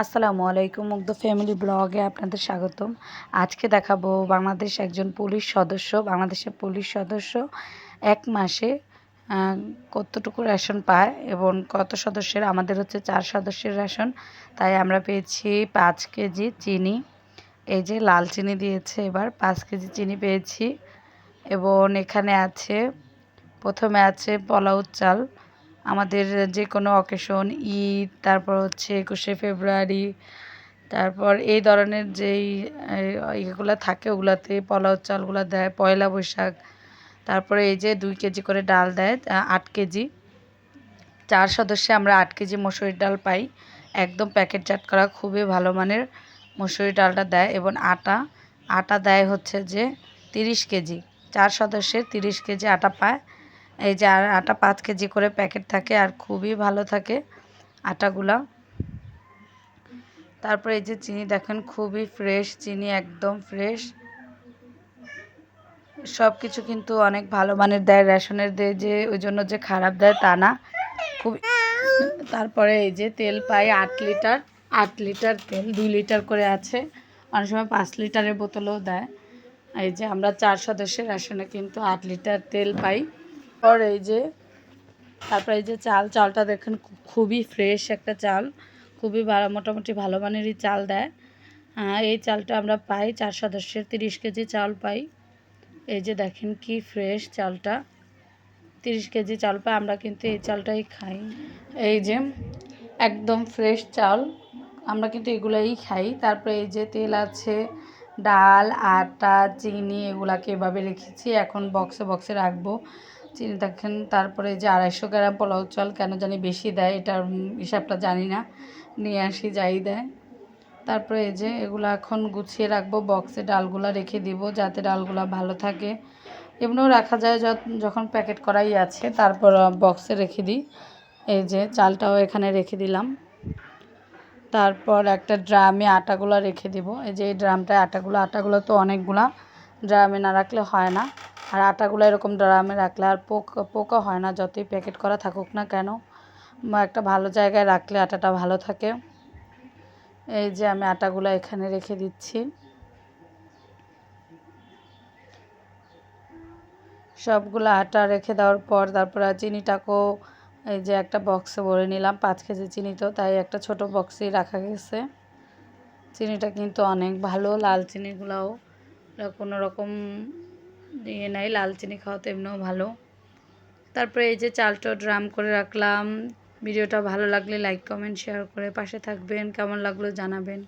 আসসালামু আলাইকুম, মুগ্ধ ফ্যামিলি ব্লগে আপনাদের স্বাগতম। আজকে দেখাবো বাংলাদেশের পুলিশ সদস্য এক মাসে কতটুকু রেশন পায় এবং কত সদস্যের। আমাদের হচ্ছে 4 সদস্যের রেশন, তাই আমরা পেয়েছি 5 কেজি চিনি। এই যে লাল চিনি দিয়েছে, এবার 5 কেজি চিনি পেয়েছি। এবং এখানে আছে, প্রথমে আছে পোলাও চাল। আমাদের যে কোনো অকেশন, ঈদ, তারপর হচ্ছে 21শে ফেব্রুয়ারি, তারপর এই ধরনের যেই ইয়েগুলো থাকে ওগুলাতে পোলাও চালগুলো দেয়। পয়লা বৈশাখ, তারপরে এই যে 2 কেজি করে ডাল দেয়, 8 কেজি। 4 সদস্যে আমরা 8 কেজি মসুরির ডাল পাই, একদম প্যাকেটজাত করা খুবই ভালো মানের মসুরির ডালটা দেয়। এবং আটা দেয় হচ্ছে যে 30 কেজি। 4 সদস্যের 30 কেজি আটা পায়। এই যে আটা 5 কেজি করে প্যাকেট থাকে আর খুবই ভালো থাকে আটাগুলা। তারপরে এই যে চিনি দেখেন, খুবই ফ্রেশ চিনি, একদম ফ্রেশ। সব কিছু কিন্তু অনেক ভালো মানের দেয়, রেশনের দেয় যে ওই জন্য যে খারাপ দেয় তা না, খুব। তারপরে এই যে তেল পাই 8 লিটার তেল, 2 লিটার করে আছে, অনেক সময় 5 লিটারের বোতলও দেয়। এই যে আমরা 4 সদস্যের রেশনে কিন্তু 8 লিটার তেল পাই। আর এই যে তারপরে এই যে চালটা দেখেন, খুবই ফ্রেশ একটা চাল, খুবই ভালো, মোটামুটি ভালো মানেরই চাল দেয়। এই চালটা আমরা পাই 4 সদস্যের 30 কেজি চাল পাই। এই যে দেখেন কি ফ্রেশ চালটা, 30 কেজি চাল পাই, আমরা কিন্তু এই চালটাই খাই। এই যে একদম ফ্রেশ চাল, আমরা কিন্তু এগুলাই খাই। তারপরে এই যে তেল আছে, ডাল, আটা, চিনি, এগুলাকে এভাবে রেখেছি, এখন বক্সে রাখবো। চিনি দেখেন। তারপরে যে 250 গ্রাম পোলাও চাল, কেন জানি বেশি দেয়, এটার হিসাবটা জানি না, নিয়ে আসি যাই দেয়। তারপরে এই যে এগুলো এখন গুছিয়ে রাখবো, বক্সে ডালগুলো রেখে দিব যাতে ডালগুলো ভালো থাকে। এমনিও রাখা যায় যখন প্যাকেট করাই আছে, তারপর বক্সে রেখে দিই। এই যে চালটাও এখানে রেখে দিলাম। তারপর একটা ড্রামে আটাগুলো রেখে দিব। এই যে এই ড্রামটায় আটাগুলো তো অনেকগুলা, ড্রামে না রাখলে হয় না। আর আটাগুলো এরকম ড্রামে রাখলে আর পোকা হয় না, যতই প্যাকেট করা থাকুক না কেন, একটা ভালো জায়গায় রাখলে আটাটা ভালো থাকে। এই যে আমি আটাগুলো এখানে রেখে দিচ্ছি। সবগুলো আটা রেখে দেওয়ার পর তারপর চিনিটাকেও এই যে একটা বক্সে ভরে নিলাম। 5 কেজি চিনি তো, তাই একটা ছোট বক্সেই রাখা গেছে। চিনিটা কিন্তু অনেক ভালো, লাল চিনিগুলোও কোনো রকম ইয়ে নাই, লাল চিনি খাওয়া তো এমনিও ভালো। তারপরে এই যে চালটা ড্রাম করে রাখলাম। ভিডিওটা ভালো লাগলে লাইক, কমেন্ট, শেয়ার করে পাশে থাকবেন। কেমন লাগলো জানাবেন।